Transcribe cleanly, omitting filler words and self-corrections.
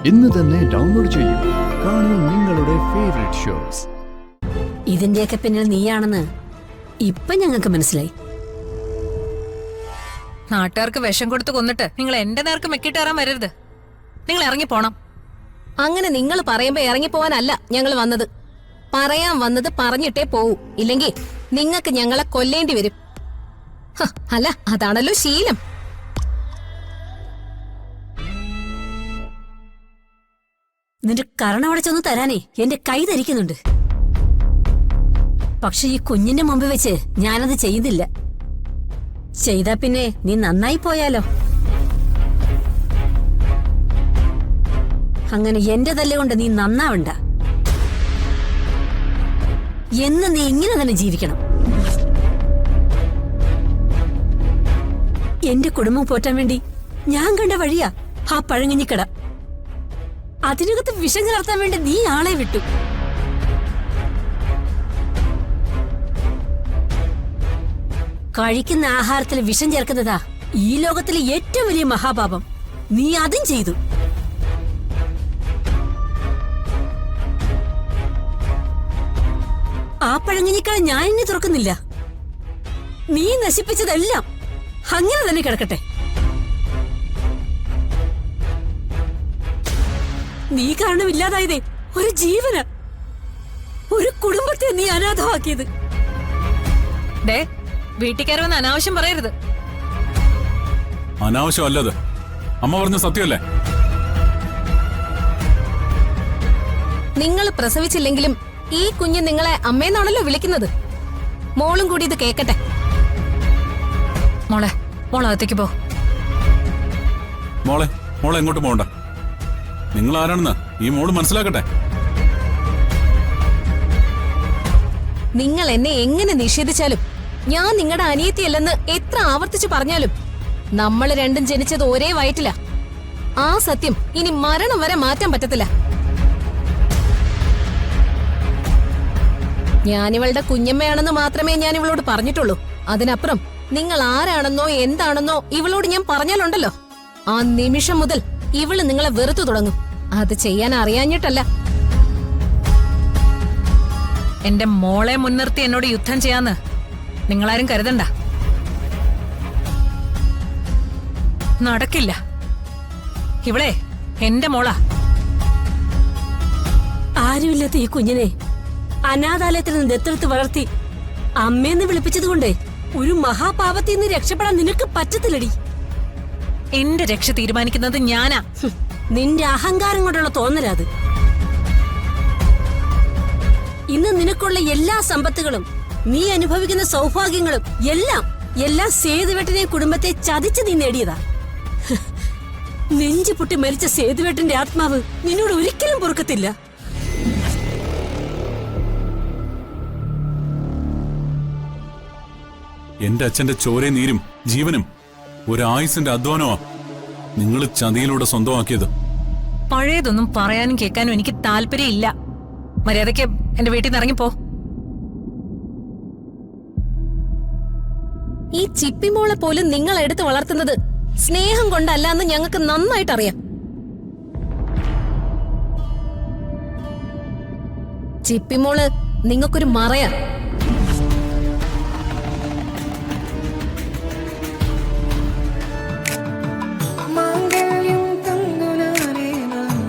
ഇന്ന് തന്നെ ഡൗൺലോഡ് ചെയ്യൂ. കാണൂ നിങ്ങളുടെ ഫേവറേറ്റ് ഷോസ്. ഇതിന്റെയൊക്കെ പിന്നിൽ നീയാണെന്ന് ഇപ്പൊ ഞങ്ങൾക്ക് മനസ്സിലായി. നാട്ടുകാർക്ക് വിഷം കൊടുത്ത് കൊന്നിട്ട് നിങ്ങൾ എന്റെ നേർക്ക് മെക്കിട്ടേറാൻ വരരുത്. നിങ്ങൾ ഇറങ്ങിപ്പോണം. അങ്ങനെ നിങ്ങൾ പറയുമ്പോ ഇറങ്ങിപ്പോവാനല്ല ഞങ്ങൾ വന്നത്. പറയാൻ വന്നത് പറഞ്ഞിട്ടേ പോവൂ. ഇല്ലെങ്കിൽ നിങ്ങൾക്ക് ഞങ്ങളെ കൊല്ലേണ്ടി വരും. അല്ല, അതാണല്ലോ ശീലം. നിന്റെ കരണവടച്ചൊന്ന് തരാനേ എന്റെ കൈ ധരിക്കുന്നുണ്ട്. പക്ഷെ ഈ കുഞ്ഞിന്റെ മുമ്പ് വെച്ച് ഞാനത് ചെയ്യുന്നില്ല. ചെയ്താ പിന്നെ നീ നന്നായി പോയാലോ. അങ്ങനെ എന്റെ തല്ലുകൊണ്ട് നീ നന്നാവണ്ട. എന്ന് നീ ഇങ്ങനെ തന്നെ ജീവിക്കണം. എന്റെ കുടുംബം പോറ്റാൻ വേണ്ടി ഞാൻ കണ്ട വഴിയാ ആ പഴങ്ങിഞ്ഞിക്കട. അതിനകത്ത് വിഷം കലർത്താൻ വേണ്ടി നീ ആളെ വിട്ടു. കഴിക്കുന്ന ആഹാരത്തിൽ വിഷം ചേർക്കുന്നതാ ഈ ലോകത്തിലെ ഏറ്റവും വലിയ മഹാപാപം. നീ അതും ചെയ്തു. ആ പഴങ്ങിഞ്ഞിക്കട ഞാൻ ഇനി തുറക്കുന്നില്ല. നീ നശിപ്പിച്ചതെല്ലാം അങ്ങനെ തന്നെ കിടക്കട്ടെ. നീ കാരണമില്ലാതായതേ ഒരു ജീവന, ഒരു കുടുംബത്തെ നീ അനാഥമാക്കിയത്. ഡേ, വീട്ടിൽ കയറി വന്ന് അനാവശ്യം പറയരുത്. അനാവശ്യമല്ലത്. അമ്മ പറഞ്ഞ സത്യമല്ലേ? നിങ്ങൾ പ്രസവിച്ചില്ലെങ്കിലും ഈ കുഞ്ഞ് നിങ്ങളെ അമ്മയെന്നാണല്ലോ വിളിക്കുന്നത്. മോളും കൂടി ഇത് കേക്കട്ടെ. മോളകത്തേക്ക് പോ. മോളെ എങ്ങോട്ട് പോകണ്ട. നിങ്ങൾ ആരാണെന്ന് ഈ മോള് മനസ്സിലാക്കട്ടെ. നിങ്ങൾ എന്നെ എങ്ങനെ നിഷേധിച്ചാലും, ഞാൻ നിങ്ങളുടെ അനിയത്തിയല്ലെന്ന് എത്ര ആവർത്തിച്ചു പറഞ്ഞാലും, നമ്മൾ രണ്ടും ജനിച്ചത് ഒരേ വയറ്റില. ആ സത്യം ഇനി മരണം വരെ മാറ്റാൻ പറ്റത്തില്ല. ഞാനിവളുടെ കുഞ്ഞമ്മയാണെന്ന് മാത്രമേ ഞാൻ ഇവളോട് പറഞ്ഞിട്ടുള്ളൂ. അതിനപ്പുറം നിങ്ങൾ ആരാണെന്നോ എന്താണെന്നോ ഇവളോട് ഞാൻ പറഞ്ഞാലുണ്ടല്ലോ, ആ നിമിഷം മുതൽ ഇവള് നിങ്ങളെ വെറുത്തു തുടങ്ങും. അത് ചെയ്യാൻ അറിയാഞ്ഞിട്ടല്ല. എന്റെ മോളെ മുൻനിർത്തി എന്നോട് യുദ്ധം ചെയ്യാന്ന് നിങ്ങളാരും കരുതണ്ട. നടക്കില്ല. ഇവളെ എന്റെ മോളാ. ആരുമില്ലാത്ത ഈ കുഞ്ഞിനെ അനാഥാലയത്തിൽ നിന്ന് ദത്തെടുത്ത് വളർത്തി അമ്മയെന്ന് വിളിപ്പിച്ചതുകൊണ്ട് ഒരു മഹാപാപത്തിൽ നിന്ന് രക്ഷപ്പെടാൻ നിനക്ക് പറ്റത്തില്ലടി. എന്റെ രക്ഷ തീരുമാനിക്കുന്നത് ഞാനാ. നിന്റെ അഹങ്കാരം കൊണ്ടുള്ള തോന്നലാത്. ഇന്ന് നിനക്കുള്ള എല്ലാ സമ്പത്തുകളും, നീ അനുഭവിക്കുന്ന സൗഭാഗ്യങ്ങളും എല്ലാം സേതുവേട്ടനെ കുടുംബത്തെ ചതിച്ച് നീ നേടിയതാ. നെഞ്ചു പൊട്ടി മരിച്ച സേതുവേട്ടന്റെ ആത്മാവ് നിന്നോട് ഒരിക്കലും പൊറുക്കത്തില്ല. എന്റെ അച്ഛന്റെ ചോരയും നീരും ജീവനും ഒരായുസിന്റെ അധ്വാനമാ നിങ്ങൾ ചതിയിലൂടെ സ്വന്തമാക്കിയത്. പഴയതൊന്നും പറയാനും കേൾക്കാനും എനിക്ക് താല്പര്യമില്ല. മര്യാദയ്ക്ക് എന്റെ വീട്ടിൽ നിന്ന് ഇറങ്ങിപ്പോ. ഈ ചിപ്പിമോളെ പോലും നിങ്ങൾ എടുത്ത് വളർത്തുന്നത് സ്നേഹം കൊണ്ടല്ല എന്ന് ഞങ്ങൾക്ക് നന്നായിട്ടറിയാം. ചിപ്പിമോള് നിങ്ങൾക്കൊരു മറയാ.